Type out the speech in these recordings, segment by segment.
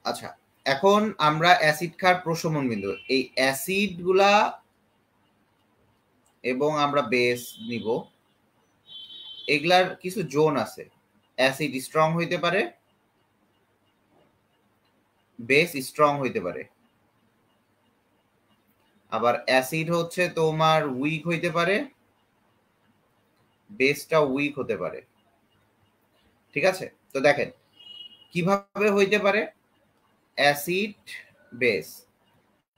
আচ্ছা, এখন আমরা অ্যাসিড খার প্রশমন বিন্দু, এই অ্যাসিড গুলা এবং আমরা বেস নিব, এগুলার কিছু জোন আছে। অ্যাসিড স্ট্রং হইতে পারে, বেস স্ট্রং হইতে পারে, আবার অ্যাসিড হচ্ছে তোমার উইক হইতে পারে, বেসটা উইক হতে পারে। ঠিক আছে, তো দেখেন কিভাবে হইতে পারে অ্যাসিড বেস,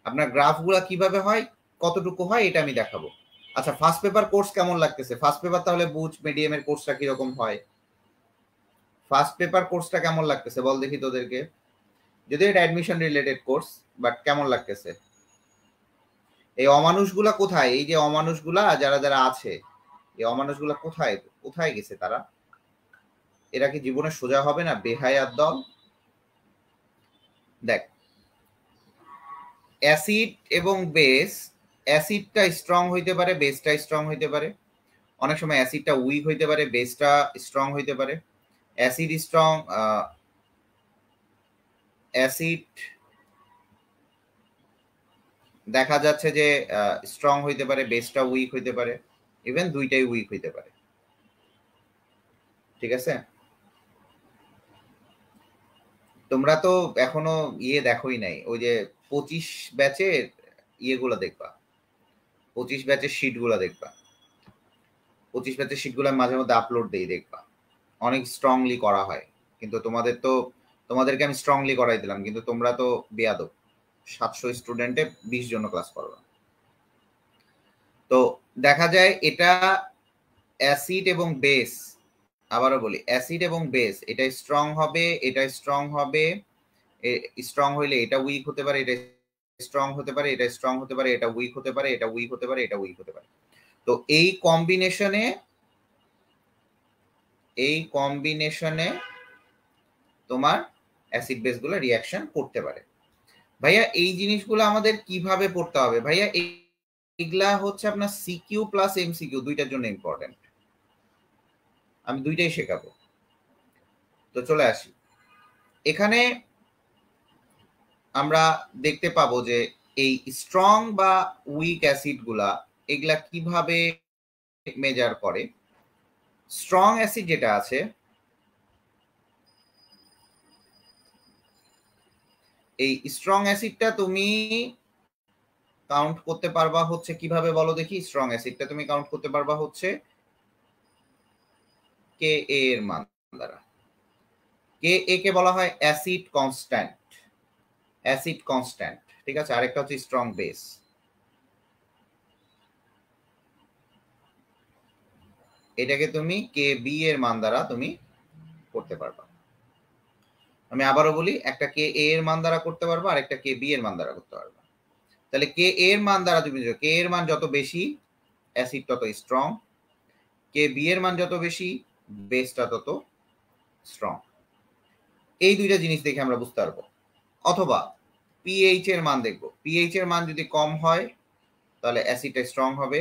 আপনার গ্রাফগুলা কিভাবে হয়, কতটুকু হয় এটা আমি দেখাবো। আচ্ছা, ফার্স্ট পেপার কোর্স কেমন লাগতেছে? ফার্স্ট পেপার তাহলে বুঝ মিডিয়ামের কোর্সটা কিরকম হয়, ফার্স্ট পেপার কোর্সটা কেমন লাগতেছে বল দেখি তোদেরকে। যদি এটা অ্যাডমিশন রিলেটেড কোর্স, বাট কেমন লাগতেছে? এই অমানুষগুলা কোথায়? এই যে অমানুষগুলা যারা যারা আছে, এই অমানুষগুলা কোথায় কোথায় গেছে তারা? এরা কি জীবনে সোজা হবে না? বেহায়ার দল। দেখ, অ্যাসিড এবং বেস, অ্যাসিডটা স্ট্রং হইতে পারে, বেসটা স্ট্রং হইতে পারে, অনেক সময় অ্যাসিডটা উইক হইতে পারে, বেসটা স্ট্রং হইতে পারে। অ্যাসিড স্ট্রং, অ্যাসিড দেখা যাচ্ছে যে স্ট্রং হইতে পারে, বেসটা উইক হইতে পারে, ইভেন দুইটাই উইক হইতে পারে। ঠিক আছে, তোমরা তো এখনো দেখোই নাই, ওই যে 25 ব্যাচের ইয়েগুলো দেখবা, 25 ব্যাচের শিটগুলো দেখবা, 25 ব্যাচের শিটগুলো মাঝে মধ্যে আপলোড দেই, দেখবা অনেক স্ট্রংলি করা হয়। কিন্তু তোমাদেরকে আমি স্ট্রংলি করাই দিলাম, কিন্তু তোমরা তো বেয়াদব, 700 স্টুডেন্টে 20 জন ক্লাস করবা। তো দেখা যায় এটা অ্যাসিড এবং বেস, আবারও বলি অ্যাসিড এবং বেস, এটা স্ট্রং হবে, এটা স্ট্রং হবে, স্ট্রং হইলে এটা উইক হতে পারে, এটা স্ট্রং হতে পারে, এটা স্ট্রং হতে পারে, এটা উইক হতে পারে, এটা উইক হতে পারে, এটা উইক হতে পারে। তো এই কম্বিনেশনে তোমার অ্যাসিড বেস গুলো রিয়াকশন করতে পারে। ভাইয়া এই জিনিসগুলো আমাদের কিভাবে পড়তে হবে? ভাইয়া এগুলা হচ্ছে আপনার সিকিউ প্লাস এমসিকিউ দুইটার জন্য ইম্পর্টেন্ট, আমি দুইটাই শেখাবো। তো চলে আসি, এখানে আমরা দেখতে পাবো যে এই স্ট্রং বা উইক অ্যাসিড গুলা এগুলা কিভাবে মেজার করে। স্ট্রং অ্যাসিড যেটা আছে, এই স্ট্রং অ্যাসিডটা তুমি কাউন্ট করতে পারবা হচ্ছে কিভাবে বলো দেখি? স্ট্রং অ্যাসিডটা তুমি কাউন্ট করতে পারবা হচ্ছে কে এর মান দ্বারা। কে এ কে বলা হয় অ্যাসিড কনস্ট্যান্ট, অ্যাসিড কনস্ট্যান্ট। ঠিক আছে, আরেকটা হচ্ছে স্ট্রং বেস। এটাকে তুমি কে বি এর মান দ্বারা তুমি করতে পারবা। আমি আবারও বলি, একটা কে এ এর মান দ্বারা করতে পারবা, আরেকটা কে বি এর মান দ্বারা করতে পারবা। তাহলে কে এর মান দ্বারা তুমি কে এর মান যত বেশি অ্যাসিড তত স্ট্রং, কে বি এর মান যত বেশি বেসটা তত স্ট্রং। এই দুইটা জিনিস দেখে আমরা বুঝতে পারবো। অথবা পিএইচ এর মান দেখবো, পিএইচ এর মান যদি কম হয় তাহলে অ্যাসিডটা স্ট্রং হবে,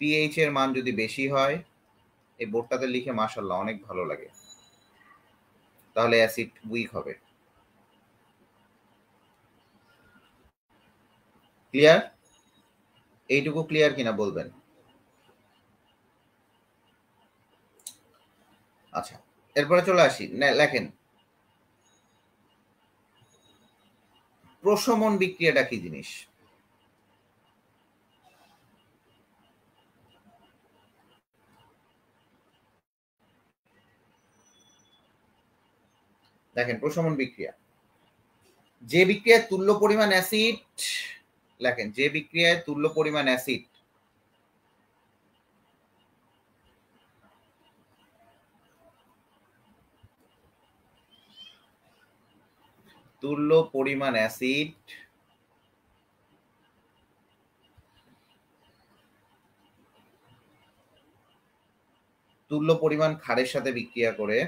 পিএইচ এর মান যদি বেশি হয়, এই বোর্ডটাতে লিখে মাশাআল্লাহ অনেক ভালো লাগে, তাহলে অ্যাসিড উইক হবে। ক্লিয়ার? এইটুকু ক্লিয়ার কিনা বলবেন। আচ্ছা, এরপরে চলে আসি, লেখেন প্রশমন বিক্রিয়াটা কি জিনিস। দেখেন প্রশমন বিক্রিয়া, যে বিক্রিয়ায় তুল্য পরিমাণ অ্যাসিড, লেখেন যে বিক্রিয়ায় তুল্য পরিমাণ অ্যাসিড তুল্য পরিমাণ অ্যাসিড তুল্য পরিমাণ ক্ষারের সাথে বিক্রিয়া করে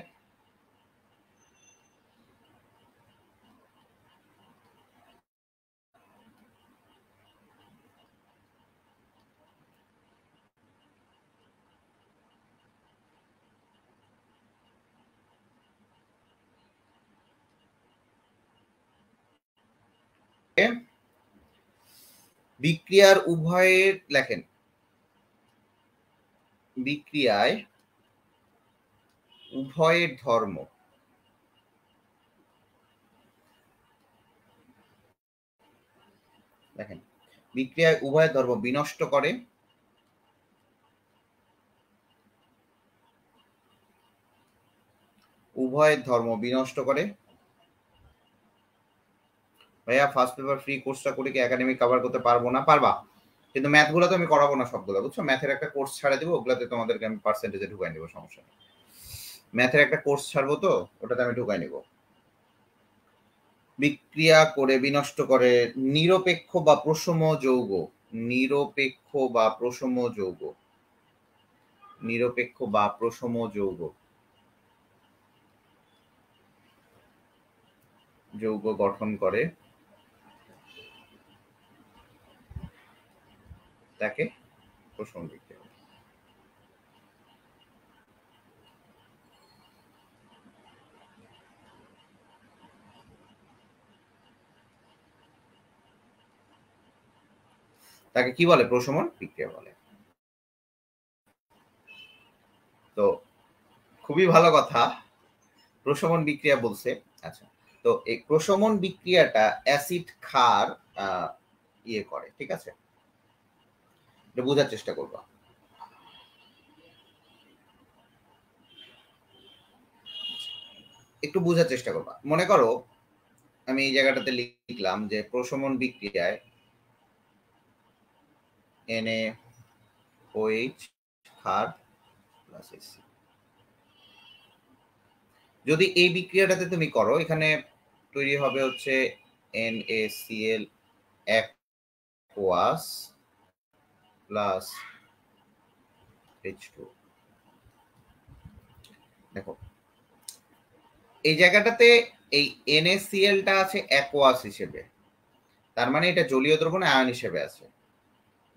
বিক্রিয়ার উভয়ের লেখেন বিক্রিয়ায় উভয়ের ধর্ম দেখেন বিক্রিয়ায় উভয়ের ধর্ম বিনষ্ট করে উভয়ের ধর্ম বিনষ্ট করে। ভাইয়া ফার্স্ট পেপার ফ্রি কোর্সটা করে কি একাডেমি কভার করতে পারবো না? পারবা, কিন্তু ম্যাথগুলো তো আমি করাবো না সবগুলো, বুঝছো? ম্যাথের একটা কোর্স ছাড়া দিব, ওগুলাতে তোমাদেরকে আমি পার্সেন্টেজে ঢুকাই নেবো, সমস্যা নেই। ম্যাথের একটা কোর্স ছাড়বো তো ওটাতে আমি ঢুকাই নেব। বিক্রিয়া করে বিনষ্ট করে নিরপেক্ষ বা প্রশম যৌগ, নিরপেক্ষ বা প্রশম যৌগ, নিরপেক্ষ বা প্রশম যৌগ, যৌগ গঠন করে, তাকে প্রশম বিক্রিয়া। তাকে কি বলে? প্রশমন বিক্রিয়া বলে। তো খুবই ভালো কথা, প্রশমন বিক্রিয়া বলছে। আচ্ছা, তো এই প্রশমন বিক্রিয়াটা অ্যাসিড ক্ষার ইয়ে করে, ঠিক আছে? এটা বোঝার চেষ্টা করবা। একটু বোঝার চেষ্টা করবা। মনে করো আমি এই জায়গাটাতে লিখলাম যে প্রশমন বিক্রিয়ায় NaOH ক্ষার প্লাস H। যদি এই বিক্রিয়াটাতে তুমি করো, এখানে তৈরি হবে হচ্ছে NaCl aqueous প্লাস H2। দেখো এই জায়গাটাতে এই NaClটা আছে অ্যাকোয়াস হিসেবে, তার মানে এটা জলীয় দ্রবণে আয়ন হিসেবে আছে,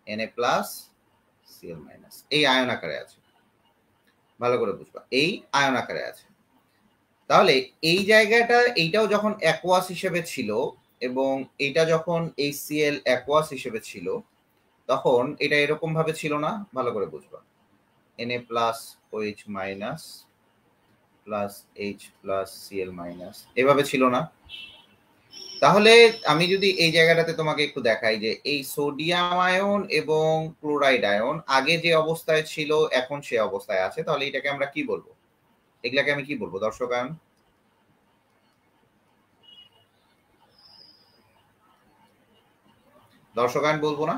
Na+Cl-, এই আয়ন আকারে আছে। ভালো করে বুঝবা, এই আয়ন আকারে আছে। তাহলে এই জায়গাটা এইটাও যখন অ্যাকোয়াস হিসেবে ছিল এবং এটা যখন HCl অ্যাকোয়াস হিসেবে ছিল, তখন এটা এরকম ভাবে ছিল না। ভালো করে বুঝবা, Na+OH- প্লাস H+Cl-, এভাবে ছিল না। তাহলে আমি যদি এই জায়গাটাতে তোমাকে একটু দেখাই যে এই সোডিয়াম আয়ন এবং ক্লোরাইড আয়ন আগে যে অবস্থায় ছিল এখন সে অবস্থায় আছে, তাহলে এটাকে আমরা কি বলবো? এগুলাকে আমি কি বলবো? দর্শক আয়ন। দর্শক আয়ন বলবো না?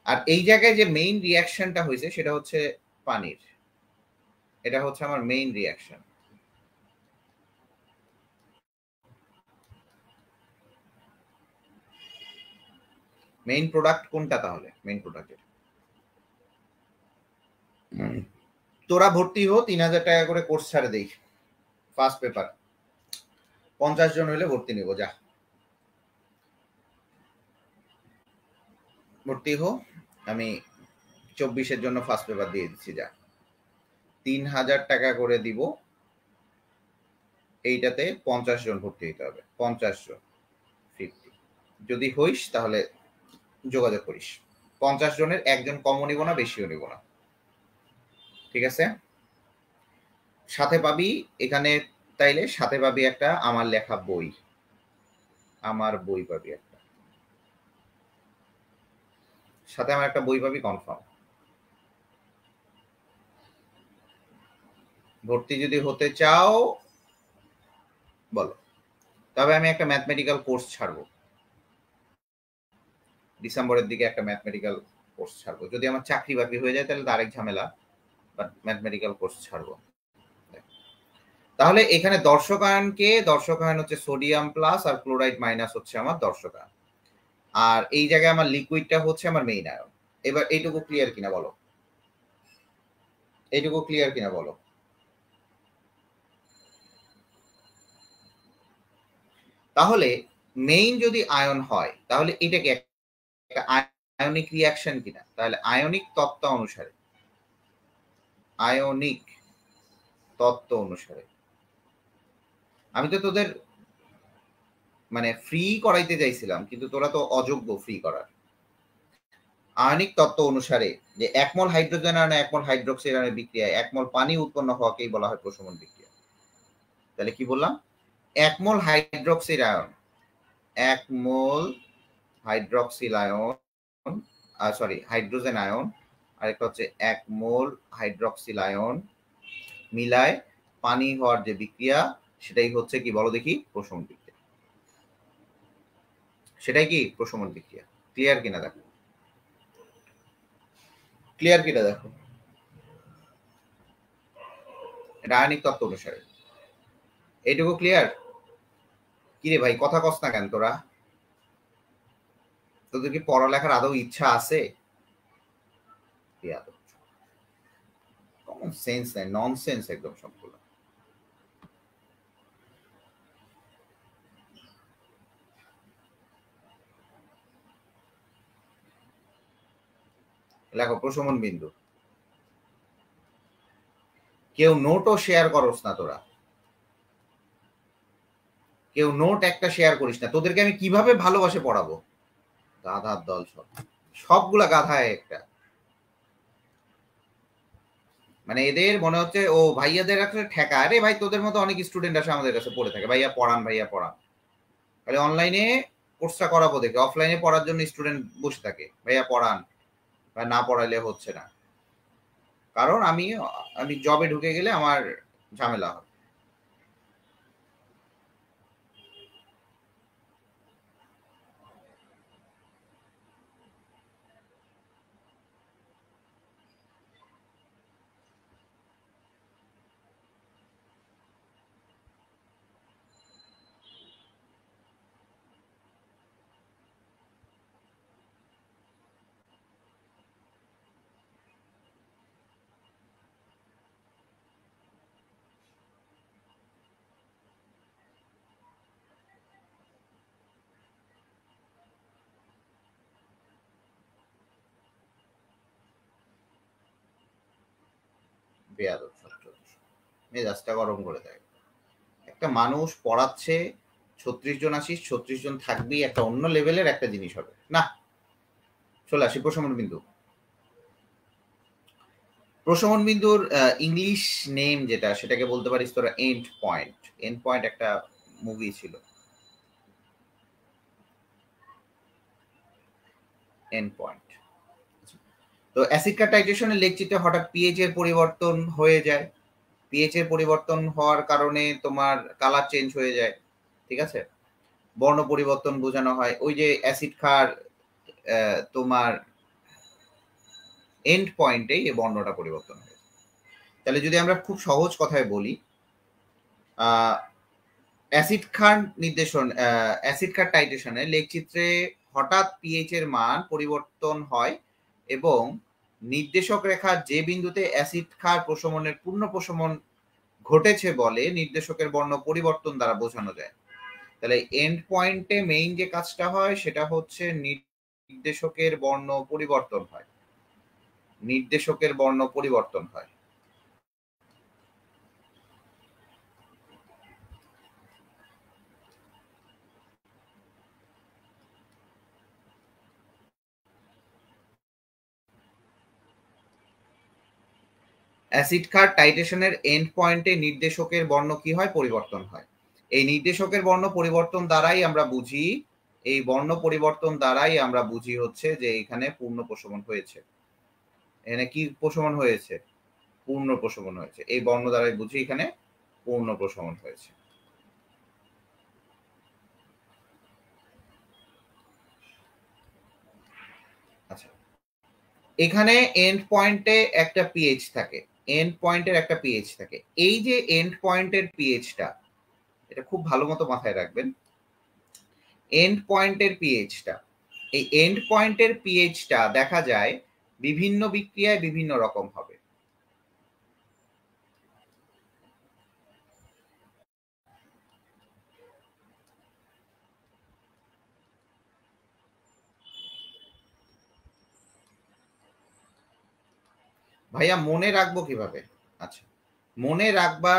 আর এই জায়গায় যে মেইন রিয়াকশনটা হয়েছে সেটা হচ্ছে পানির, এটা হচ্ছে আমার মেইন রিয়াকশন। মেইন প্রোডাক্ট কোনটা তাহলে? মেইন প্রোডাক্টের তোরা ভর্তি হো, ৩,০০০ টাকা করে কোর্স ছাড়ে দেই, ফার্স্ট পেপার 50 জন হইলে ভর্তি নিব। যা ভর্তি হো, আমি 24-এর জন্য ফার্স্ট পেপার দিয়ে দিচ্ছি। যা 3,000 টাকা করে দিব, এইটাতে 50 জন ভর্তি হইতে হবে, 50 জন 50। যদি হইস তাহলে যোগাযোগ করিস। 50 জনের একজন কমও নিব না, বেশিও নিব না, ঠিক আছে? সাথে পাবি এখানে, তাইলে সাথে পাবি একটা আমার লেখা বই, আমার বই পাবি একটা, সাথে আমার একটা বই পাবি কনফার্ম। ভর্তি যদি হতে চাও বলো, তবে আমি একটা ম্যাথমেটিক্যাল কোর্স ছাড়বো ডিসেম্বরের দিকে, একটা ম্যাথমেটিক্যাল কোর্স ছাড়বো। যদি আমার চাকরি বাকরি হয়ে যায় তাহলে তো আরেক ঝামেলা, বাট ম্যাথমেটিক্যাল কোর্স ছাড়বো। তাহলে এখানে দর্শকায়ন হচ্ছে সোডিয়াম প্লাস আর ক্লোরাইড মাইনাস হচ্ছে আমার দর্শকায়ন, আর এই জায়গায় আমার লিকুইডটা হচ্ছে আমার মেইন আয়ন। এবার এইটুকু ক্লিয়ার কিনা বলো, এইটুকু ক্লিয়ার কিনা বলো? তাহলে মেইন যদি আয়ন হয় তাহলে এটাকে একটা আয়নিক রিয়াকশন কিনা? তাহলে আয়নিক তত্ত্ব অনুসারে, আয়নিক তত্ত্ব অনুসারে আমি তো তোদের মানে ফ্রি করাইতে চাইছিলাম, কিন্তু তোরা তো অযোগ্য ফ্রি করার। আয়নিক তত্ত্ব অনুসারে যে 1 মোল হাইড্রোজেন আয়নে 1 মোল হাইড্রোক্সিড আয়নের বিক্রিয়ায় 1 মোল পানি উৎপন্ন হওয়াকেই বলা হয় প্রশমন বিক্রিয়া। তাহলে কি বললাম? 1 mole hydroxide ion, 1 mole hydroxyl ion, sorry hydrogen ion, আর একটা হচ্ছে 1 মোল হাইড্রোক্সিল আয়ন মিলায় পানি হওয়ার যে বিক্রিয়া, সেটাই হচ্ছে কি বলো দেখি? প্রশমন বিক্রিয়া। সেটাই কি প্রশমন বিক্রিয়া। ক্লিয়ার কিনা দেখো, ক্লিয়ার কিনা দেখো। এটা আয়নিক তত্ত্ব অনুসারে। এইটুকু ক্লিয়ার? কিরে ভাই কথা কস না কেন তোরা? তোদের কি পড়ালেখার আদৌ ইচ্ছা আছে? কমন সেন্স নাই, ননসেন্স একদম সম্পূর্ণ। লেখো প্রশমন বিন্দু। কেউ নোটও শেয়ার করস না তোরা, কেউ নোট একটা শেয়ার করিস না। তোদেরকে আমি কিভাবে ভালোবাসে পড়াবো? গাধার দল সব, সবগুলা গাধায় একটা। মানে এদের মনে হচ্ছে ও ভাইয়াদের একটা ঠেকা। আরে ভাই তোদের মতো অনেক স্টুডেন্ট আসে আমাদের কাছে পড়ে থাকে, ভাইয়া পড়ান ভাইয়া পড়ান। তাহলে অনলাইনে কোর্সটা করাবো দেখে, অফলাইনে পড়ার জন্য স্টুডেন্ট বসে থাকে, ভাইয়া পড়ান, বা না পড়াইলে হচ্ছে না। কারণ আমি আমি জবে ঢুকে গেলে আমার ঝামেলা হয়। বেয়াদব ছাত্র, মেজাজটা গরম করে দেয়। একটা মানুষ পড়াচ্ছে, 36 জন আসিস, 36 জন থাকবেই, একটা অন্য লেভেলের একটা জিনিস হবে না। চলে আসি প্রশমন বিন্দু। প্রশমন বিন্দুর ইংলিশ নেম যেটা, সেটাকে বলতে পারিস তোরা এন্ড পয়েন্ট। এন্ড পয়েন্ট একটা মুভি ছিল, এন্ড পয়েন্ট। তো অ্যাসিড কার টাইট্রেশনের লেকচিতে হঠাৎ পিএইচ এর পরিবর্তন হয়ে যায়। পিএইচ এর পরিবর্তন হওয়ার কারণে তোমার কালার চেঞ্জ হয়ে যায়, ঠিক আছে? বর্ণ পরিবর্তন বোঝানো হয়। ওই যে অ্যাসিড খার তোমার এন্ড পয়েন্টেই এই বর্ণটা পরিবর্তন হয়। তাহলে যদি আমরা খুব সহজ কথায় বলি, অ্যাসিড খার নির্দেশন, অ্যাসিড খার টাইট্রেশনে লেখচিত্রে হঠাৎ পিএইচ এর মান পরিবর্তন হয় এবং নির্দেশক রেখা যে বিন্দুতে অ্যাসিড খার প্রশমনের পূর্ণ প্রশমন ঘটেছে বলে নির্দেশকের বর্ণ পরিবর্তন দ্বারা বোঝানো যায়। তাহলে এন্ড পয়েন্টে মেইন যে কাজটা হয় সেটা হচ্ছে নির্দেশকের বর্ণ পরিবর্তন হয়, নির্দেশকের বর্ণ পরিবর্তন হয়। অ্যাসিড খার টাইট্রেশনের এন্ড পয়েন্টে নির্দেশকের বর্ণ কি হয়? পরিবর্তন হয়। এই নির্দেশকের বর্ণ পরিবর্তন দ্বারাই আমরা বুঝি, এই বর্ণ পরিবর্তন দ্বারাই আমরা বুঝি হচ্ছে যে এখানে পূর্ণ প্রশমন হয়েছে। এখানে কি প্রশমন হয়েছে? পূর্ণ প্রশমন হয়েছে। এই বর্ণ দ্বারাই বুঝি এখানে পূর্ণ প্রশমন হয়েছে। আচ্ছা, এখানে এন্ড পয়েন্টে একটা পিএইচ থাকে, এন্ড পয়েন্টের একটা পিএইচ থাকে। এই যে এন্ড পয়েন্টের পিএইচটা, এটা খুব ভালো মতো মাথায় রাখবেন। এন্ড পয়েন্টের পিএইচটা, এই এন্ড পয়েন্টের পিএইচটা দেখা যায় বিভিন্ন বিক্রিয়ায় বিভিন্ন রকম হবে। ভাইয়া মনে রাখবো কিভাবে? আচ্ছা, মনে রাখবা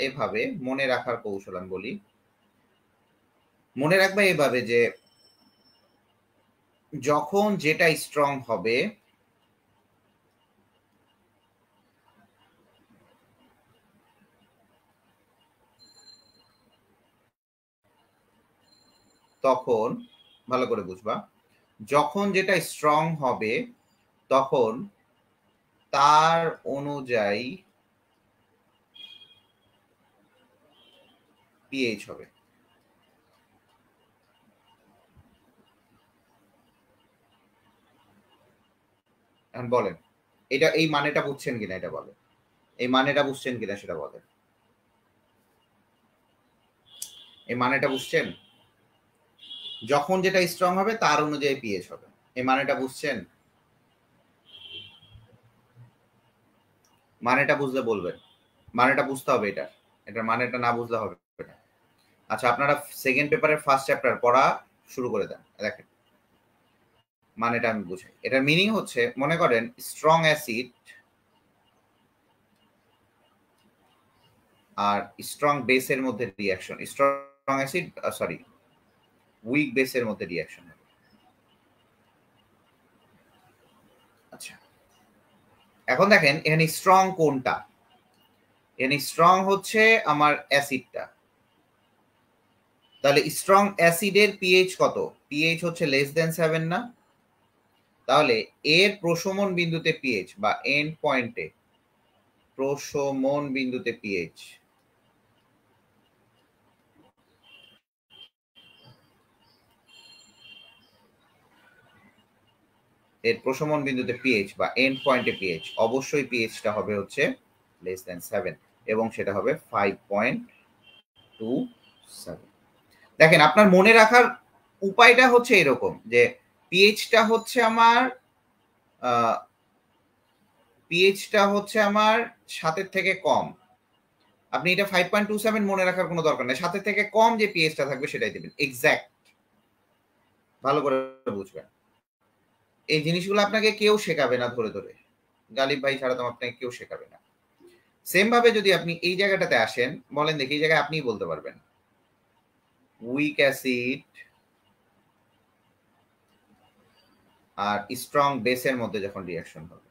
এভাবে, মনে রাখার কৌশল আমি বলি। মনে রাখবে এভাবে যে যখন যেটা স্ট্রং হবে তখন ভালো করে বুঝবা, যখন যেটা স্ট্রং হবে তখন তার অনুযায়ী পিএইচ হবে। এখন বলেন এটা এই মানেটা বুঝছেন কিনা, এটা বলেন এই মানেটা বুঝছেন কিনা সেটা বলেন। এই মানেটা বুঝছেন? যখন যেটা স্ট্রং হবে তার অনুযায়ী পিএইচ হবে, এই মানেটা বুঝছেন? মানেটা বুঝলে বলবেন, মানেটা বুঝতে হবে, এটার মানেটা না বুঝলে হবে না। আচ্ছা আপনারা সেকেন্ড পেপারের ফার্স্ট চ্যাপ্টার পড়া শুরু করে দেন। দেখেন মানেটা আমি বুঝাই। এটার মিনিং হচ্ছে, মনে করেন স্ট্রং অ্যাসিড আর স্ট্রং বেসের মধ্যে reaction, strong acid sorry weak বেসের মধ্যে রিঅ্যাকশন। আচ্ছা এখন দেখেন এখানে স্ট্রং কোনটা, এখানে স্ট্রং হচ্ছে আমার অ্যাসিডটা। তাহলে স্ট্রং অ্যাসিডের পিএইচ কত? পিএইচ হচ্ছে লেস দেন 7 না? তাহলে এর প্রশমন বিন্দুতে পিএইচ বা এন্ড পয়েন্টে প্রশমন বিন্দুতে পিএইচ এর প্রশমন বিন্দুতে পিএইচ বা এন্ড পয়েন্টে পিএইচ অবশ্যই পিএইচটা হবে হচ্ছে লেস দেন 7 এবং সেটা হবে 5.27। দেখেন আপনার মনে রাখার উপায়টা হচ্ছে এরকম যে পিএইচটা হচ্ছে আমার পিএইচটা হচ্ছে আমার 7 থেকে কম। আপনি এটা 5.27 মনে রাখার কোনো দরকার নেই, 7 থেকে কম যে পিএইচটা থাকবে সেটাই দেবেন এক্স্যাক্ট। ভালো করে বুঝবেন, এই জিনিসগুলো আপনাকে কেউ শেখাবে না ধরে ধরে, গালিব ভাই ছাড়া তো আপনাকে কেউ শেখাবে না। সেম ভাবে যদি আপনি এই জায়গাটাতে আসেন, বলেন দেখি এই জায়গায় আপনিই বলতে পারবেন উইক অ্যাসিড আর স্ট্রং বেসের মধ্যে যখন রিঅ্যাকশন হবে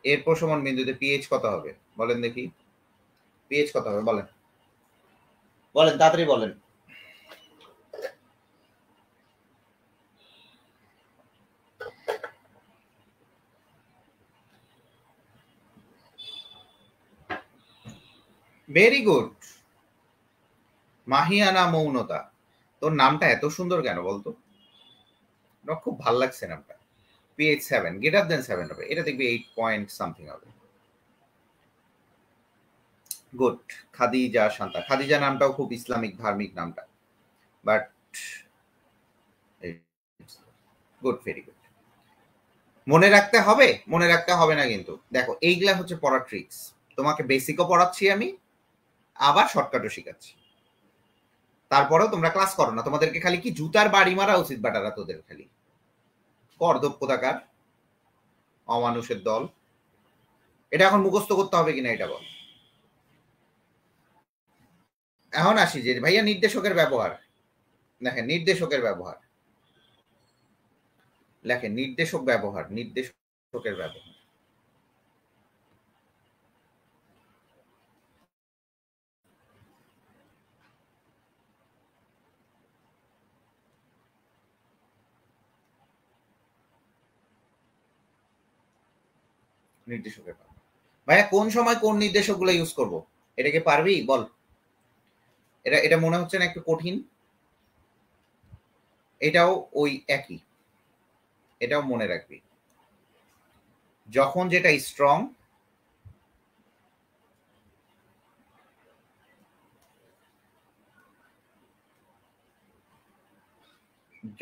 এর প্রশমন বিন্দুতে পিএইচ কত হবে বলেন দেখি, পিএইচ কত হবে বলেন, বলেন তাড়াতাড়ি বলেন। ভেরি গুড, মাহিয়ানা মৌনতা। তোর নামটা এত সুন্দর কেন বলতো? আমার খুব ভাল লাগছে নামটা। পিএইচ 7 গ্রেটার দেন 7 হবে, এটা দেখবি 8 পয়েন্ট সামথিং হবে। গুড। খাদিজা শান্তা, খাদিজা নামটাও খুব ইসলামিক ধার্মিক নামটা, বাট গুড, ভেরি গুড। মনে রাখতে হবে, মনে রাখতে হবে না কিন্তু। দেখো এইগুলা হচ্ছে পড়ার ট্রিক্স, তোমাকে বেসিকও পড়াচ্ছি আমি, আবার শর্টকাটও শিখাচ্ছি। তারপরেও তোমরা ক্লাস করো না, তোমাদেরকে খালি কি জুতার বাড়ি মারা উচিত বাটারা তোদের, খালি কর্দব কোথাকার অমানুষের দল। এটা এখন মুখস্থ করতে হবে কিনা এটা বল। এখন আসি যে ভাইয়া নির্দেশকের ব্যবহার। দেখেন নির্দেশকের ব্যবহার, লেখেন নির্দেশক ব্যবহার, নির্দেশকের ব্যবহার। নির্দেশকের ব্যবহার ভাইয়া কোন সময় কোন নির্দেশকগুলো ইউজ করব, এটা কি পারবি বল? এটা এটা মনে হচ্ছে না একটু কঠিন? এটাও ওই একই, এটাও মনে রাখবি। যখন যেটা স্ট্রং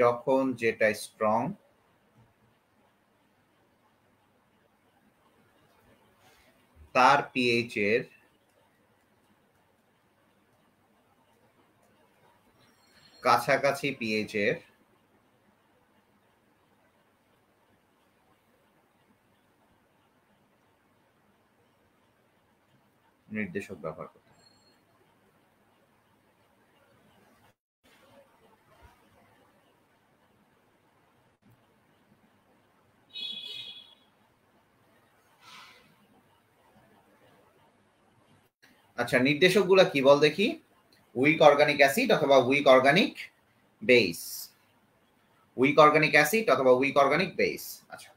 যখন যেটা স্ট্রং তার পিএইচ এর কাছাকাছি পিএইচ এর নির্দেশক ব্যবহার করতে হবে। আচ্ছা, নির্দেশকগুলো কি বল দেখি? উইক অর্গানিক অ্যাসিড অথবা weak organic base. Weak organic acid অথবা উইক অর্গানিক বেস। আচ্ছা,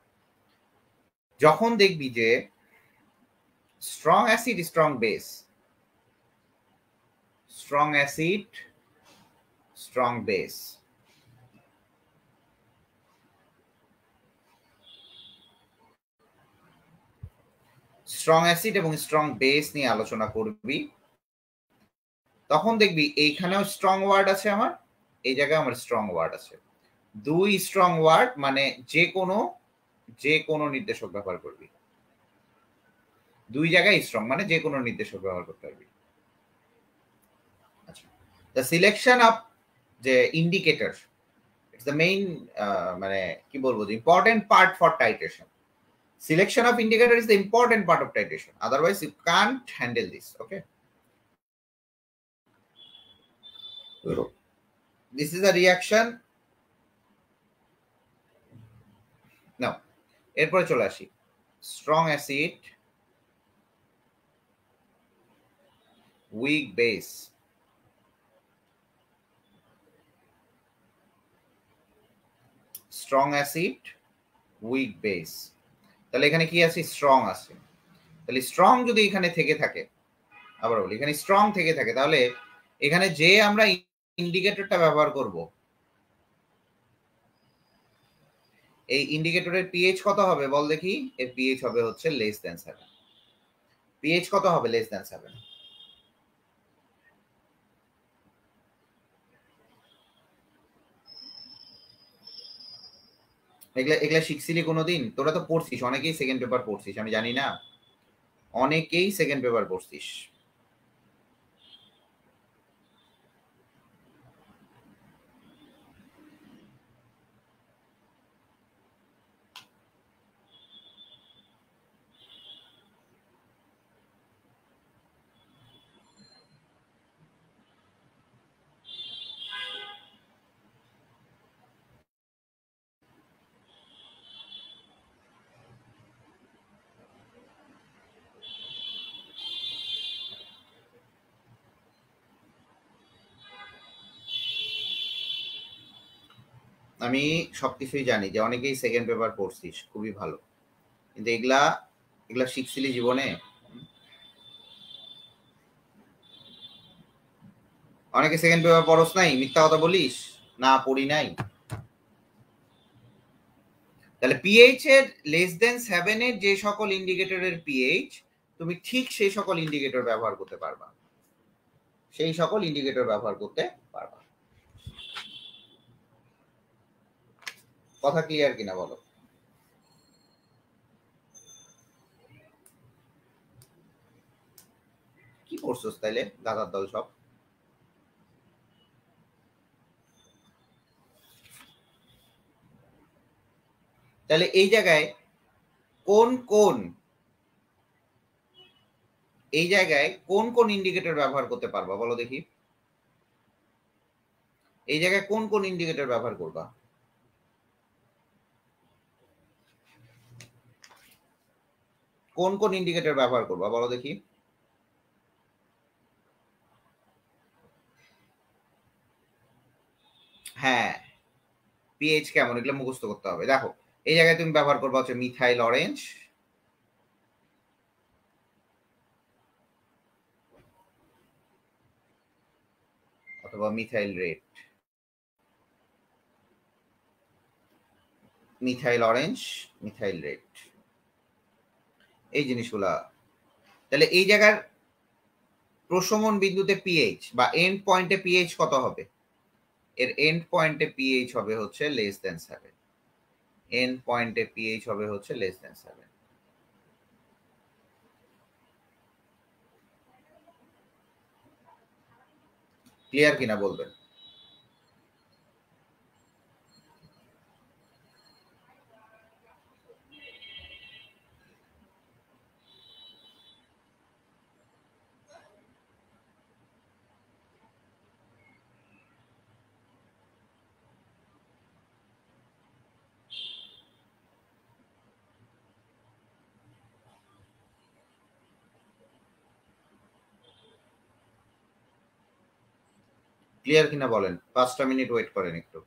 যখন দেখবি যে strong acid strong base, strong acid strong base, strong acid এবং স্ট্রং বেস নিয়ে আলোচনা করবি, তখন দেখবি এইখানেও স্ট্রং ওয়ার্ড আছে, আমার এই জায়গায় আমার স্ট্রং ওয়ার্ড আছে। দুই স্ট্রং ওয়ার্ড মানে যে কোনো নির্দেশক ব্যবহার করবি, দুই জায়গায় স্ট্রং মানে যে কোনো নির্দেশক ব্যবহার করতে পারবি। আচ্ছা, দ্য সিলেকশন অফ যে ইন্ডিকেটর, ইটস দ্য মেইন মানে কি বলবো, important part for titration. Selection of indicator is the important part of titration. Otherwise, you can't handle this. Okay. This is a reaction. Now, এরপরে চলে আসি strong acid, weak base. Strong acid, weak base. তাহলে এখানে কি আছে? Strong আছে। তাহলে strong যদি এখানে থেকে থাকে, আবার বলি এখানে স্ট্রং থেকে থাকে, তাহলে এখানে যে আমরা ইন্ডিকেটরটা ব্যবহার করব, এই ইন্ডিকেটরের পিএইচ কত হবে বল দেখি? এর পিএইচ হবে হচ্ছে লেস দ্যান 7। পিএইচ কত হবে? Less than 7। এগুলা এগুলা শিখছিলি কোনোদিন? তোরা তো পড়ছিস, অনেকেই সেকেন্ড পেপার পড়ছিস, আমি জানি না, অনেকেই সেকেন্ড পেপার পড়ছিস। আমি সবকিছুই জানি যে অনেকেই সেকেন্ড পেপার পড়ছিস, খুবই ভালো, কিন্তু এগুলা এগুলা শিখছিলি জীবনে? অনেকে সেকেন্ড পেপার পড়স নাই, মিথ্যা কথা বলিস না, পড়ি নাই। তাহলে পিএইচ এর লেস দেন 7 এর যে সকল ইন্ডিকেটরের পিএইচ, তুমি ঠিক সেই সকল ইন্ডিকেটর ব্যবহার করতে পারবা, সেই সকল ইন্ডিকেটর ব্যবহার করতে পারবা। কথা ক্লিয়ার কিনা বলো? কি করছস তাইলে গাধার দল সব? তাহলে এই জায়গায় কোন কোন এই জায়গায় কোন কোন ইন্ডিকেটর ব্যবহার করতে পারবা বলো দেখি? এই জায়গায় কোন কোন ইন্ডিকেটর ব্যবহার করবা? কোন কোন ইন্ডিকেটর ব্যবহার করবা বলো দেখি? হ্যাঁ, পিএইচ কেমন এগুলো মুখস্থ করতে হবে। দেখো, এই জায়গায় তুমি ব্যবহার করবা হচ্ছে মিথাইল অরেঞ্জ, অথবা methyl red, methyl orange, methyl red, এই জিনিসগুলা। তাহলে এই জায়গার প্রশমন বিন্দুতে পিএইচ বা এন্ড পয়েন্টে পিএইচ কত হবে? এর এন্ড পয়েন্টে পিএইচ হবে হচ্ছে লেস দেন 7। এন্ড পয়েন্টে পিএইচ হবে হচ্ছে লেস দেন 7। ক্লিয়ার কিনা বলবেন? ক্লিয়ার কিনা বলেন, 5টা মিনিট ওয়েট করেন একটু।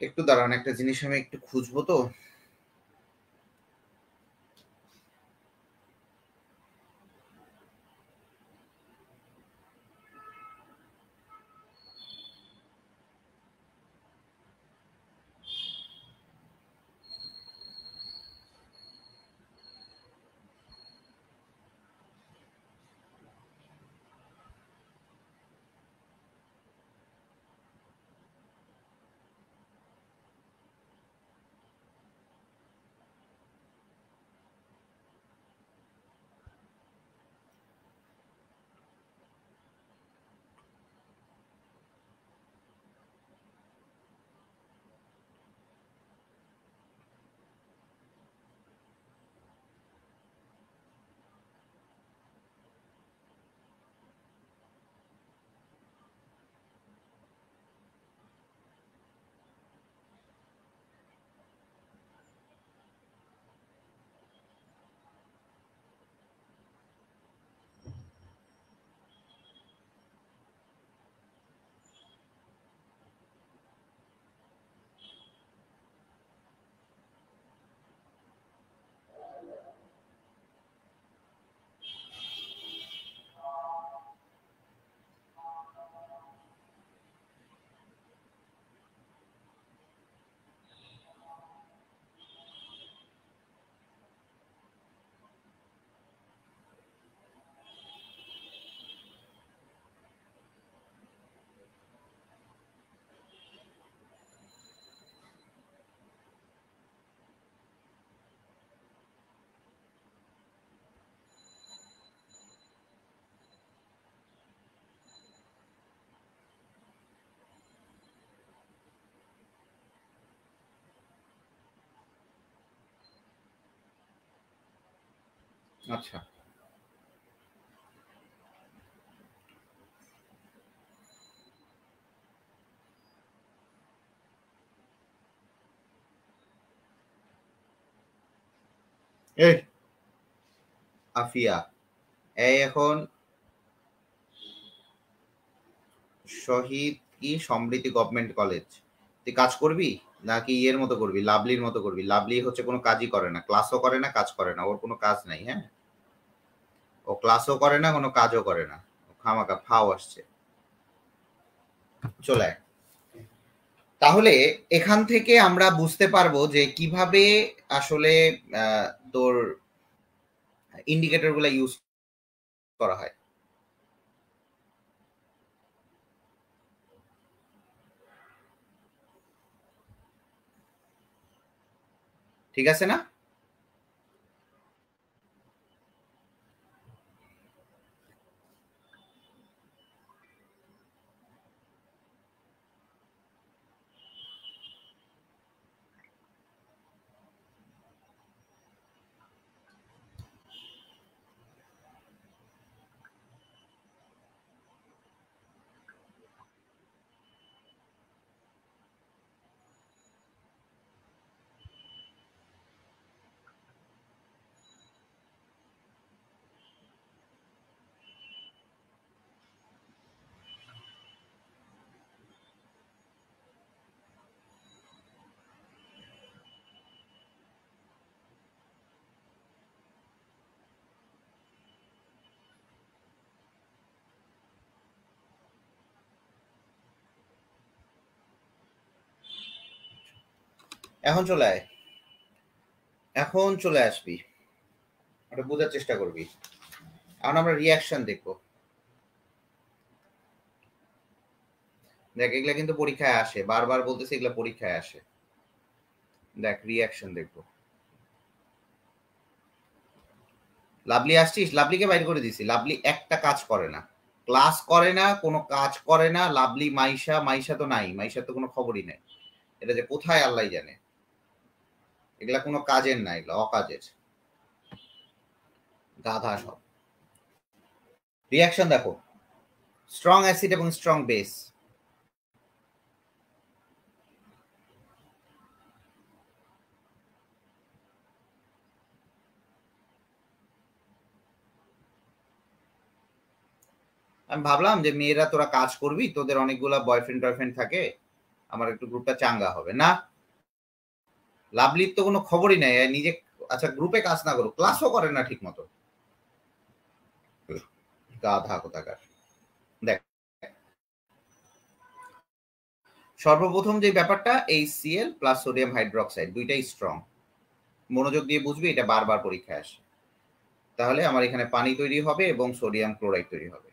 একটু দাঁড়ান, একটা জিনিস আমি একটু খুঁজবো তো। আচ্ছা, এই আফিয়া, এই এখন শহীদ কি সমৃদ্ধি গভর্নমেন্ট কলেজ, তুই কাজ করবি নাকি ইয়ের মতো করবি, লাভলির মতো করবি? লাভলি হচ্ছে কোনো কাজই করে না, ক্লাসও করে না, কাজ করে না, ওর কোনো কাজ নাই। হ্যাঁ, ও ক্লাসও করে না, কোনো কাজও করে না, খামাকা ফাও আসছে। চলে আয়। তাহলে এখান থেকে আমরা বুঝতে পারবো যে কিভাবে আসলে তোর ইন্ডিকেটর গুলা ইউজ করা হয়। ঠিক আছে না? এখন চলে আয়, এখন চলে আসবি, ওটা বোঝার চেষ্টা করবি। এখন আমরা রিয়াকশন দেখবো। দেখ এগুলা কিন্তু পরীক্ষায় আসে, বারবার বলতেছে এগুলা পরীক্ষায় আসে। দেখ রিয়াকশন দেখবো। লাভলি আসছিস? লাভলিকে বাইর করে দিছি। লাভলি একটা কাজ করে না, ক্লাস করে না, কোনো কাজ করে না। লাভলি, মাইশা, মাইশা তো নাই, মাইশার তো কোনো খবরই নাই। এটা যে কোথায় আল্লাহ জানে। এগুলা কোনো কাজের না, এগুলা অকাজের, গাধা সব। রিয়াকশন দেখো, স্ট্রং অ্যাসিড এবং স্ট্রং বেস। আমি ভাবলাম যে মেয়েরা তোরা কাজ করবি, তোদের অনেকগুলা বয়ফ্রেন্ড টয়ফ্রেন্ড থাকে, আমার একটু গ্রুপটা চাঙ্গা হবে না। লাভলির তো কোনো খবরই নাই, নিজে আচ্ছা গ্রুপে কাজ না করো, ক্লাসও করে না ঠিক মতো, গাধা কোথাকার। দেখ সর্বপ্রথম যে ব্যাপারটা, HCl প্লাস সোডিয়াম হাইড্রোক্সাইড দুইটাই স্ট্রং। মনোযোগ দিয়ে বুঝবি, এটা বারবার পরীক্ষায় আসে। তাহলে আমার এখানে পানি তৈরি হবে এবং সোডিয়াম ক্লোরাইড তৈরি হবে,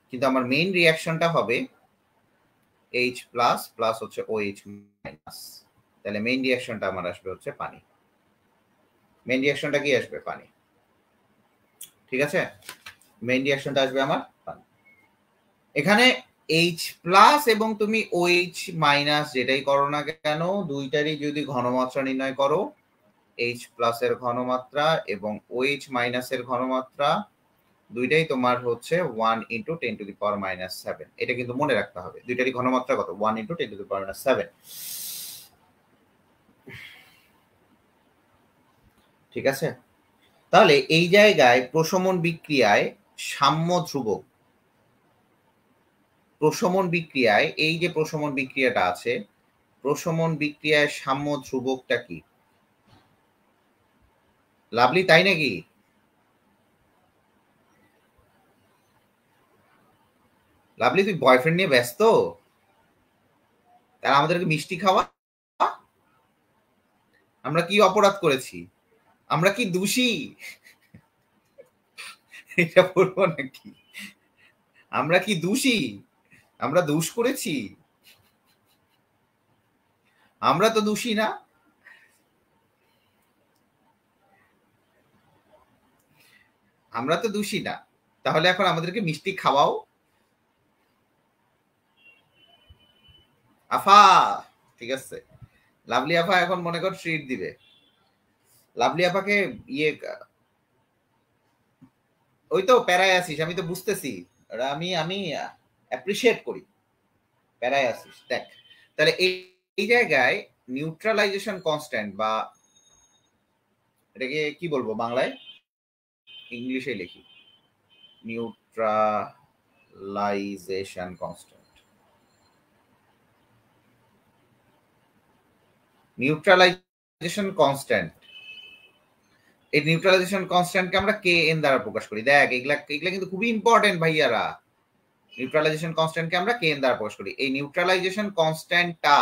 কিন্তু আমার মেইন রিয়াকশনটা হবে H প্লাস প্লাস হচ্ছে OH মাইনাস। তাহলে মেইন রিয়াকশনটা আমার আসবে হচ্ছে পানি। মেইন রিয়াকশনটা কি আসবে? পানি। ঠিক আছে, মেইন রিয়াকশনটা আসবে আমার পানি। এখানে H প্লাস এবং তুমি OH মাইনাস যেটাই করো না কেন, দুইটারই যদি ঘনমাত্রা নির্ণয় করো, H প্লাস এর ঘনমাত্রা এবং OH মাইনাস এর ঘনমাত্রা দুইটাই তোমার হচ্ছে 1 × 10⁻⁷। এটা কিন্তু মনে রাখতে হবে, দুইটারই ঘনমাত্রা কত? 1 × 10⁻⁷। ঠিক আছে, তাহলে এই জায়গায় প্রশমন বিক্রিয়ায় সাম্য ধ্রুবক, প্রশমন বিক্রিয়ায় এই যে প্রশমন বিক্রিয়াটা আছে, প্রশমন বিক্রিয়ায় সাম্য ধ্রুবকটা কি? লাভলি তাই নাকি? লাভলি তুই বয়ফ্রেন্ড নিয়ে ব্যস্ত, তারা আমাদেরকে মিষ্টি খাওয়া। আমরা কি অপরাধ করেছি? আমরা কি দোষী? এটা বলবো নাকি? আমরা কি দোষী? আমরা দোষ করেছি? আমরা তো দোষী না। আমরা তো দোষী না, তাহলে এখন আমাদেরকে মিষ্টি খাওয়াও। আফা, ঠিক আছে, লাভলি আফা এখন মনে কর ট্রিট দিবে। লাভলি আফাকে ইয়ে, ওই তো প্যারায় আসিস, আমি তো বুঝতেছি, আমি আমি অ্যাপ্রিসিয়েট করি, প্যারায় আসিস। দেখ তাহলে এই জায়গায় নিউট্রালাইজেশন কনস্ট্যান্ট, বা এটাকে কি বলবো বাংলায়, ইংলিশে লিখি, নিউট্রালাইজেশন কনস্ট্যান্ট। নিউট্রালাইজেশন কনস্ট্যান্ট, এই নিউট্রালাইজেশন কনস্ট্যান্টকে আমরা Kn দ্বারা প্রকাশ করি। দেখ এগুলা এগুলা কিন্তু খুবই ইম্পর্টেন্ট ভাইয়ারা। নিউট্রালাইজেশন কনস্ট্যান্টকে আমরা Kn দ্বারা প্রকাশ করি। এই নিউট্রালাইজেশন কনস্ট্যান্টটা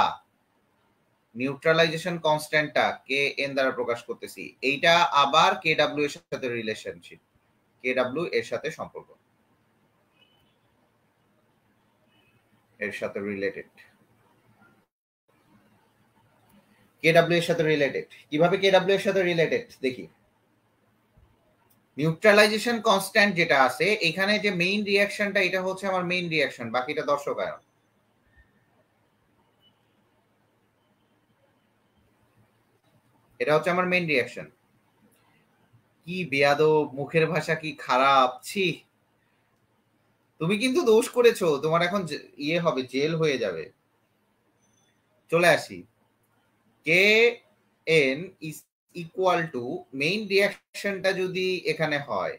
Kn দ্বারা প্রকাশ করতেছি। এইটা আবার Kw এর সাথে রিলেশনশিপ, Kw এর সাথে সম্পর্ক, এর সাথে রিলেটেড, Kw এর সাথে রিলেটেড। কিভাবে Kw এর সাথে রিলেটেড দেখি। নিউট্রালাইজেশন কনস্ট্যান্ট যেটা আছে এখানে, যে মেইন রিঅ্যাকশনটা, এটা হচ্ছে আমার মেইন রিঅ্যাকশন, বাকিটা দর্শকায়ন। এটা হচ্ছে আমার মেইন রিঅ্যাকশন। কি বেয়াদব, মুখের ভাষা কি খারাপ, ছি। তুমি কিন্তু দোষ করেছো, তোমার এখন ইয়ে হবে, জেল হয়ে যাবে। চলে আসি, Kn is equal to, main রিঅ্যাকশনটা যদি এখানে হয়,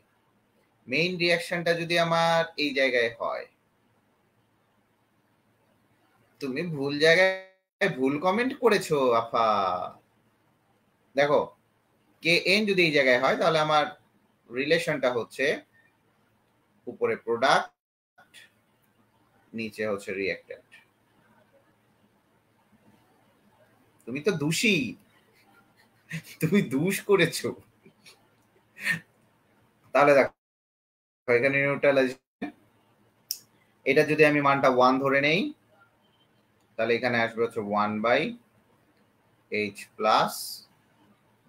মেইন রিঅ্যাকশনটা যদি আমার এই জায়গায় হয়, তুমি ভুল জায়গায় ভুল কমেন্ট করেছো আফা। দেখো Kn যদি এই জায়গায় হয়, তাহলে আমার রিলেশনটা হচ্ছে উপরে প্রোডাক্ট, নিচে হচ্ছে রিঅ্যাক্ট্যান্ট। তুমি তো দোষী, তুমি দোষ করেছো, তাহলে দেখো এখানে নিউট্রালাইজেশন, এটা যদি আমি মানটা 1 ধরে নেই তাহলে এখানে আসবে হচ্ছে 1 by H plus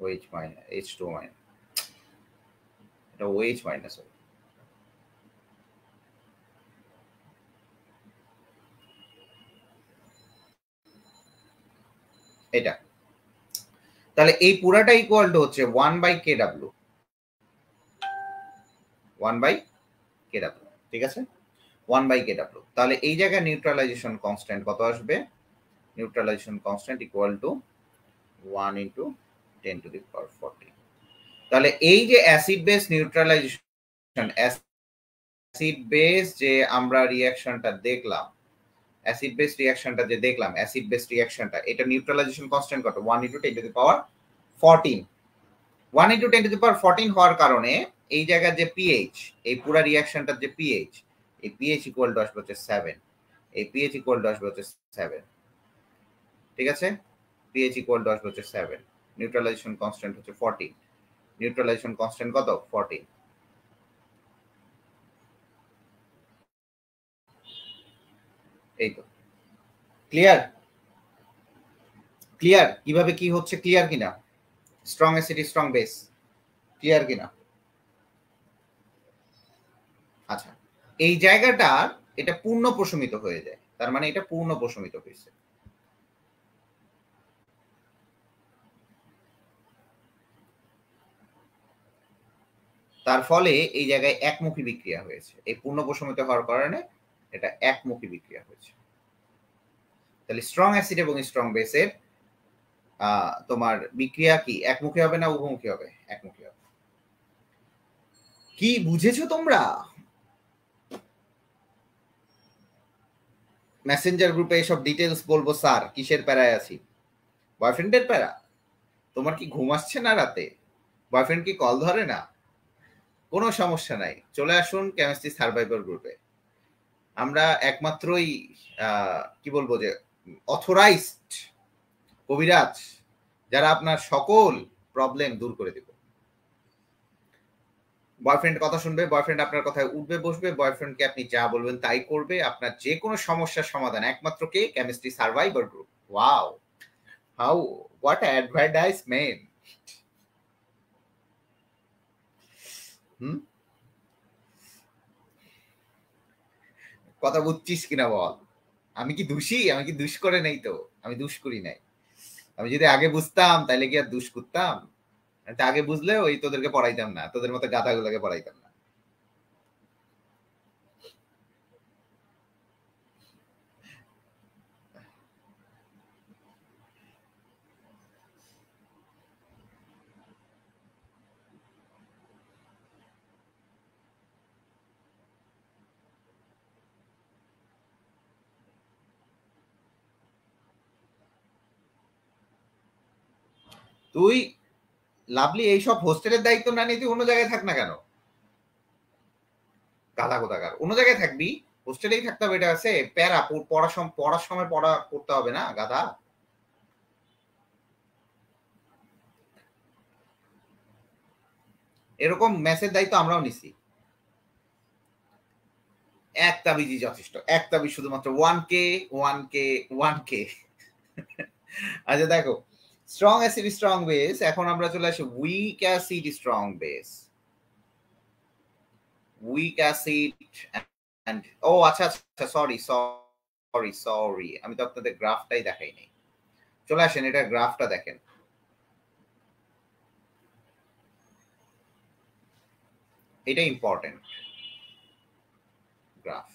OH minus H2 minus, এটা OH মাইনাস হবে। এটা তাহলে এই পুরাটা ইকুয়াল টু হচ্ছে 1 বাই KW, 1 বাই KW, ঠিক আছে, 1 বাই KW। তাহলে এই জায়গায় নিউট্রালাইজেশন কনস্ট্যান্ট কত আসবে? Neutralisation constant equal to 1 into 10 to the power 40। তাহলে এই যে acid base neutralisation, acid base যে আমরা রিঅ্যাকশনটা দেখলাম, অ্যাসিড বেস রিঅ্যাকশনটা যে দেখলাম, অ্যাসিড বেস রিঅ্যাকশনটা, এটা নিউট্রালাইজেশন কনস্ট্যান্ট কত? 1 into 10 to the power 14। 1 into 10 to the power 14 হওয়ার কারণে এই জায়গার যে পিএইচ, এই পুরো রিঅ্যাকশনটার যে পিএইচ, এই পিএইচ ইকুয়াল টু আসবে হচ্ছে 7, এই পিএইচ ইকুয়াল টু আসবে হচ্ছে 7, ঠিক আছে, পিএইচ ইকুয়াল টু আসবে হচ্ছে 7, নিউট্রালাইজেশন কনস্ট্যান্ট হচ্ছে 14, নিউট্রালাইজেশন কনস্ট্যান্ট কত? 14। এই তো ক্লিয়ার, ক্লিয়ার কিভাবে কি হচ্ছে, ক্লিয়ার কিনা? Strong acid strong base, clear কিনা? আচ্ছা, এই জায়গাটা এটা পূর্ণ প্রশমিত হয়ে যায়, তার মানে এটা পূর্ণ প্রশমিত হয়েছে। তার ফলে এই জায়গায় একমুখী বিক্রিয়া হয়েছে, এই পূর্ণ প্রশমিত হওয়ার কারণে এটা একমুখী বিক্রিয়া হয়েছে। তাহলে স্ট্রং অ্যাসিড এবং স্ট্রং বেসের তোমার বিক্রিয়া কি একমুখী হবে না উভমুখী হবে? একমুখী হবে। কি বুঝেছো তোমরা? মেসেঞ্জার গ্রুপে এসব ডিটেলস বলবো স্যার, কিসের প্যারায় আছি? বয়ফ্রেন্ডের প্যারা? তোমার কি ঘুম আসছে না রাতে? বয়ফ্রেন্ড কি কল ধরে না? কোনো সমস্যা নাই, চলে আসুন কেমিস্ট্রি সার্ভাইভার গ্রুপে। আমরা একমাত্রই কি বলবো যে অথরাইজড কবিরাজ, যারা আপনার সকল প্রবলেম দূর করে দেব। বয়ফ্রেন্ড কথা শুনবে, বয়ফ্রেন্ড আপনার কথায় উঠবে বসবে, বয়ফ্রেন্ডকে আপনি যা বলবেন তাই করবে, আপনার যে কোনো সমস্যার সমাধান একমাত্র কে? Chemistry survivor group. Wow, how, what advertisement. কথা বুঝছিস কিনা বল? আমি কি দোষী? আমি কি দুষ করে নেই তো? আমি দুষ করি নাই। আমি যদি আগে বুঝতাম তাহলে কি আর দুষ করতাম? আগে বুঝলে ওই তোদেরকে পড়াইতাম না, তোদের মতো গাধাগুলোকে পড়াইতাম না। তুই লাভলি এইসব হোস্টেলের দায়িত্ব না নিয়ে তুই অন্য জায়গায় থাক না কেন? গাধা কোথাকার, অন্য জায়গায় থাকবি, হোস্টেলেই থাকতে হবে এটা আছে প্যারা, পড়ার সময় পড়া করতে হবে না গাধা? এরকম ম্যাচের দায়িত্ব আমরাও নিছি। একটা বিজি যথেষ্ট, একটা বিজি শুধুমাত্র 1K 1K 1K। আচ্ছা দেখো, স্ট্রং অ্যাসিড স্ট্রং বেস, এখন আমরা চলে আসি weak acid strong base. Weak acid and ও আচ্ছা আচ্ছা, সরি সরি সরি, আমি তো আপনাদের গ্রাফটাই দেখাই নাই। চলে আসেন, এটা গ্রাফটা দেখেন। এটা ইম্পর্টেন্ট গ্রাফ।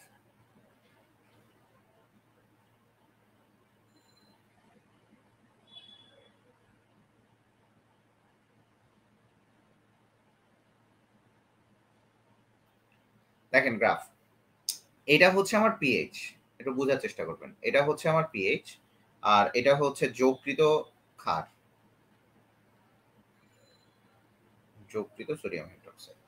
দেখেন গ্রাফ, এটা হচ্ছে আমার পিএইচ, একটু বোঝার চেষ্টা করবেন। এটা হচ্ছে আমার পিএইচ, আর এটা হচ্ছে যোগকৃত ক্ষার, যোগকৃত সোডিয়াম হাইড্রোক্সাইড।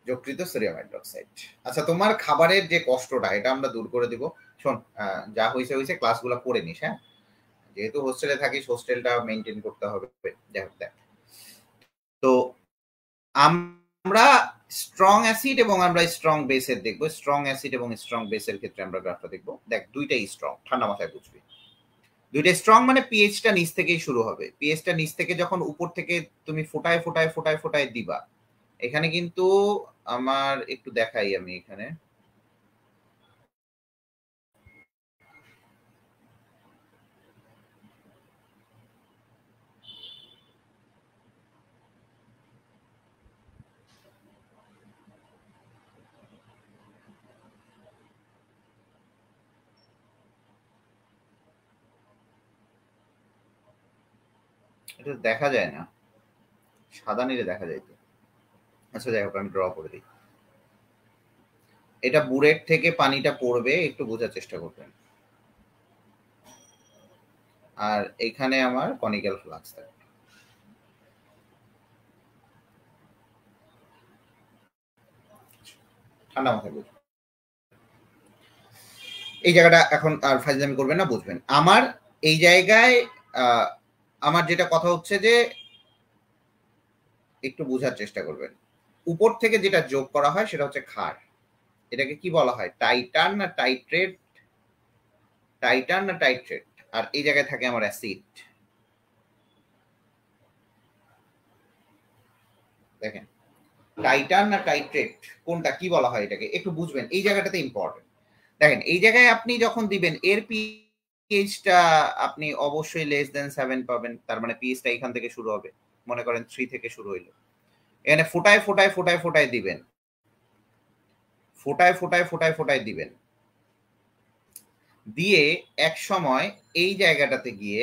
যকৃত সোডিয়াম হাইড্রোক্সাইড। আচ্ছা, তোমার খাবারের যে কষ্টটা এটা আমরা দূর করে দিব। শোন, যা হয়েছে হয়েছে, ক্লাসগুলো করে নিস, হ্যাঁ? যেহেতু হোস্টেলে থাকিস হোস্টেলটা মেনটেন করতে হবে। যাই হোক দেখ, তো আমরা স্ট্রং অ্যাসিড এবং আমরা স্ট্রং বেসের দেখবো। স্ট্রং অ্যাসিড এবং স্ট্রং বেসের ক্ষেত্রে আমরা গ্রাফটা দেখবো। দেখ দুইটাই স্ট্রং, ঠান্ডা মাথায় বুঝবি। দুইটা স্ট্রং মানে পিএইচটা নিচ থেকেই শুরু হবে। পিএইচটা নিচ থেকে যখন উপর থেকে তুমি ফোটায় ফোটায় ফোটায় ফোটায় দিবা, এখানে কিন্তু আমার একটু দেখাই আমি এখানে, এটা দেখা যায় না, সাদা নীলে দেখা যায় তো। আচ্ছা যাই হোক, আমি ড্র করে দিই। এটা বুড়ের থেকে পানিটা পড়বে, একটু বোঝার চেষ্টা করবেন। আর এখানে আমার কনিক্যাল ফ্লাক্স থাকে। ঠান্ডা মাথায় বুঝবেন এই জায়গাটা, এখন আর ফাইজলামি করবেন না, বুঝবেন। আমার এই জায়গায় আমার যেটা কথা হচ্ছে যে একটু বোঝার চেষ্টা করবেন। উপর থেকে যেটা যোগ করা হয় সেটা হচ্ছে ক্ষার। এটাকে কি বলা হয়, টাইটান না টাইট্রেট? টাইটান না টাইট্রেট। আর এই জায়গায় থাকে আমার অ্যাসিড। দেখেন টাইটান না টাইট্রেট কোনটা, কি বলা হয় এটাকে, একটু বুঝবেন। এই জায়গাটাতে ইম্পর্টেন্ট। দেখেন এই জায়গায় আপনি যখন দিবেন এর পিএইচটা আপনি অবশ্যই লেস দেন 7 পাবেন। তার মানে পিএইচটা এখান থেকে শুরু হবে, মনে করেন 3 থেকে শুরু হইলো। এখানে ফোটায় ফোটায় ফোটায় ফোটায় দিবেন, ফোটায় ফোটায় ফোটায় ফোটায় দিবেন, দিয়ে এক সময় এই জায়গাটাতে গিয়ে,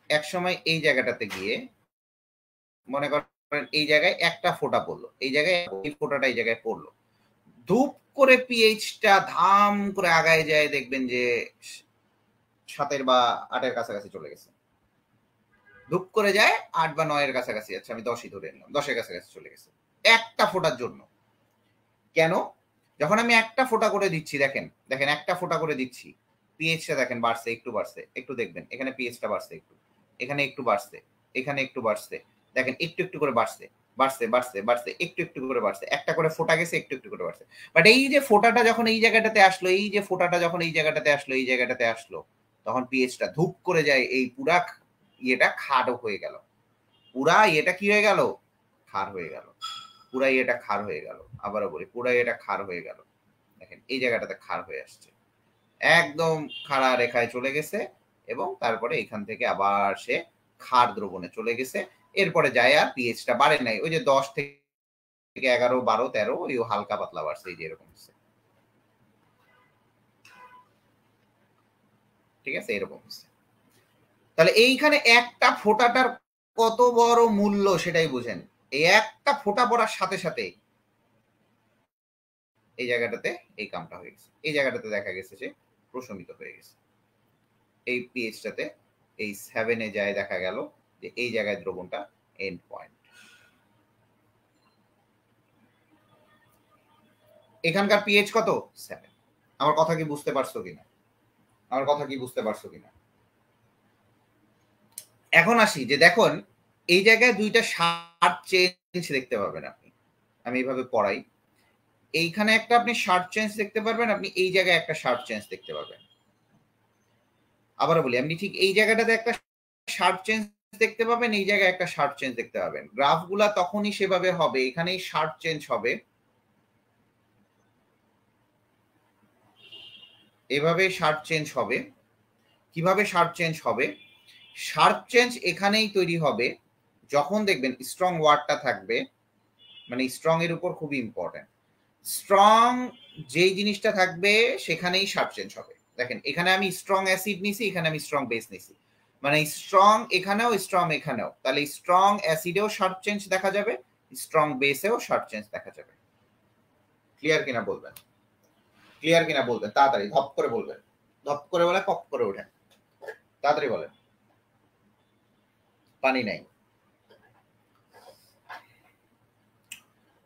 এক সময় এই জায়গাটাতে গিয়ে মনে করেন এই জায়গায় একটা ফোঁটা পড়লো, এই জায়গায় এই ফোঁটাটা এই জায়গায় পড়লো, ধূপ করে পিএইচটা ধাম করে আগায় যায়, দেখবেন যে 7 বা 8 কাছাকাছি চলে গেছে। ধূপ করে যায় 8 বা 9 কাছাকাছি, আচ্ছা আমি 10ই ধরে নিলাম, 10 কাছাকাছি চলে গেছে একটা ফোঁটার জন্য। কেন? যখন আমি একটা ফোঁটা করে দিচ্ছি, দেখেন দেখেন একটা ফোঁটা করে দিচ্ছি, পিএইচটা দেখেন বাড়ছে, একটু বাড়ছে, একটু দেখবেন এখানে পিএইচটা বাড়ছে, একটু এখানে একটু বাড়ছে, এখানে একটু বাড়ছে, দেখেন একটু একটু করে বাড়ছে, বাড়ছে বাড়ছে বাড়ছে, একটু একটু করে বাড়ছে, একটা করে ফোঁটা গেছে, একটু একটু করে বাড়ছে। বাট এই যে ফোঁটাটা যখন এই জায়গাটাতে আসলো, এই যে ফোঁটাটা যখন এই জায়গাটাতে আসলো, এই জায়গাটাতে আসলো, তখন পিএইচটা ধূপ করে যায়, এই পুরা ইয়েটা খাড় হয়ে গেল, পুরা ইয়েটা কি হয়ে গেল, খার হয়ে গেল, পুরাই এটা খার হয়ে গেল। আবারও বলি, পুরাই এটা খার হয়ে গেল। দেখেন এই জায়গাটাতে খার হয়ে আসছে, একদম খাড়া রেখায় চলে গেছে, এবং তারপরে এখান থেকে আবার সে ক্ষার দ্রবণে চলে গেছে। এরপরে যায় আর পিএইচটা বাড়ে নাই, ওই যে 10 থেকে 11, 12, 13 ওই হালকা পাতলা বাড়ছে, এই যে এরকম হচ্ছে। ঠিক আছে, এরকম হচ্ছে। তাহলে এইখানে একটা ফোঁটাটার কত বড় মূল্য সেটাই বুঝেন। এই একটা ফোঁটা পড়ার সাথে সাথে এই জায়গাটাতে এই কামটা হয়ে গেছে, এই জায়গাটাতে দেখা গেছে যে প্রশমিত হয়ে গেছে। এই পিএইচটাতে এই 7 যায়, দেখা গেল যে এই জায়গায় দ্রবণটা এন্ড পয়েন্ট। এখানকার পিএইচ কত, 7। আমার কথা কি বুঝতে পারছো কিনা, আমার কথা কি বুঝতে পারছো কিনা? এখন আসি যে দেখুন এই জায়গায় দুইটা শার্প চেঞ্জ দেখতে পাবেন আপনি। আমি এইভাবে পড়াই, এইখানে একটা আপনি শার্প চেঞ্জ দেখতে পারবেন, আপনি এই জায়গায় একটা শার্প চেঞ্জ দেখতে পাবেন। আবারও বলি, আপনি ঠিক এই জায়গাটাতে একটা শার্প চেঞ্জ দেখতে পাবেন, এই জায়গায় একটা শার্প চেঞ্জ দেখতে পাবেন। গ্রাফগুলা তখনই সেভাবে হবে, এখানেই শার্প চেঞ্জ হবে, এভাবে শার্প চেঞ্জ হবে। কিভাবে শার্প চেঞ্জ হবে? শার্প চেঞ্জ এখানেই তৈরি হবে যখন দেখবেন স্ট্রং ওয়ার্ডটা থাকবে, মানে স্ট্রং এর উপর খুবই ইম্পর্টেন্ট। স্ট্রং যেই জিনিসটা থাকবে সেখানেই শার্প চেঞ্জ হবে। দেখেন এখানে আমি স্ট্রং অ্যাসিড নিছি, এখানে আমি স্ট্রং বেস নিছি, মানে স্ট্রং এখানেও স্ট্রং এখানেও, তাহলে স্ট্রং অ্যাসিডেও শার্প চেঞ্জ দেখা যাবে, স্ট্রং বেসেও শার্প চেঞ্জ দেখা যাবে। ক্লিয়ার কিনা বলবেন, ক্লিয়ার কিনা বলবেন, তাড়াতাড়ি ধপ করে বলবেন, ধপ করে বলে পপ করে ওঠেন, তাড়াতাড়ি বলেন। পানি নাই,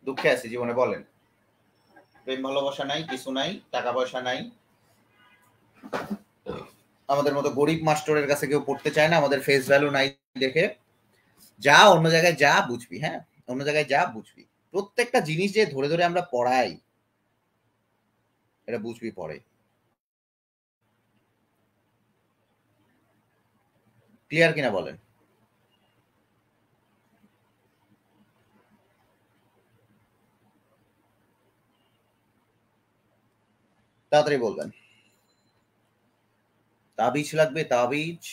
দুঃখে আছি জীবনে, বলেন। প্রেম ভালোবাসা নাই, কিছু নাই, টাকা পয়সা নাই, আমাদের মতো গরিব মাস্টারের কাছে কেউ পড়তে চায় না, আমাদের ফেস ভ্যালু নাই দেখে। যা অন্য জায়গায় যা বুঝবি, হ্যাঁ অন্য জায়গায় যা বুঝবি, প্রত্যেকটা জিনিস যে ধরে ধরে আমরা পড়াই, এটা বুঝবি পরে। ক্লিয়ার কিনা বলেন? তাড়াতাড়ি বলবেন। তাবিজ লাগবে, তাবিজ।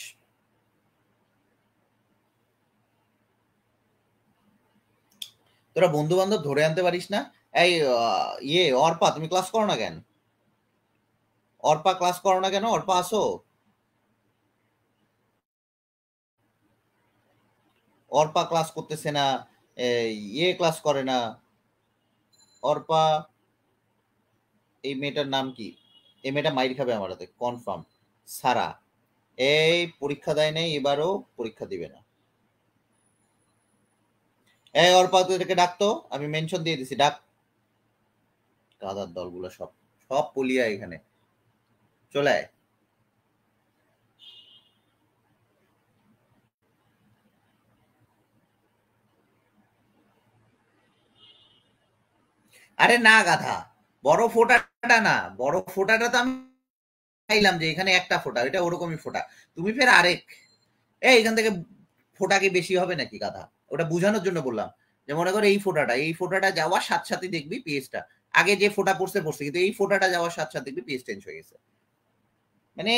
তোরা বন্ধু বান্ধব ধরে আনতে পারিস না? এই অর্পা, তুমি ক্লাস করো না কেন? অর্পা ক্লাস করো না কেন? অর্পা আসো। অর্পা ক্লাস করতেছে না, ক্লাস করে না। অর্পা, এই মেয়েটার নাম কি? এই মেয়েটা মাইর খাবে আমার হাতে কনফার্ম। সারা, এই পরীক্ষা দেয় নাই, এবারও পরীক্ষা দিবে না। এই অর্পা, তুই এটাকে ডাকতো, আমি মেনশন দিয়ে দিছি, ডাক। গাদার দলগুলো সব, সব পলিয়া এখানে, চলে আয়। আরে না গাধা, বড় ফোটাটা না, বড় ফোটাটা তো আমি চাইলাম যে এখানে একটা ফোটা, এটা ওরকমই ফোটা, তুমি ফের আরেক। এখান থেকে ফোটা কি বেশি হবে নাকি গাধা? ওটা বুঝানোর জন্য বললাম, যে মনে করো এই ফোটাটা যাওয়ার সাথে সাথে দেখবি পেজটা, আগে যে ফোটা পড়ছে পড়ছে, কিন্তু এই ফোটাটা যাওয়ার সাথে সাথে দেখবি পেজ চেঞ্জ হয়ে গেছে। মানে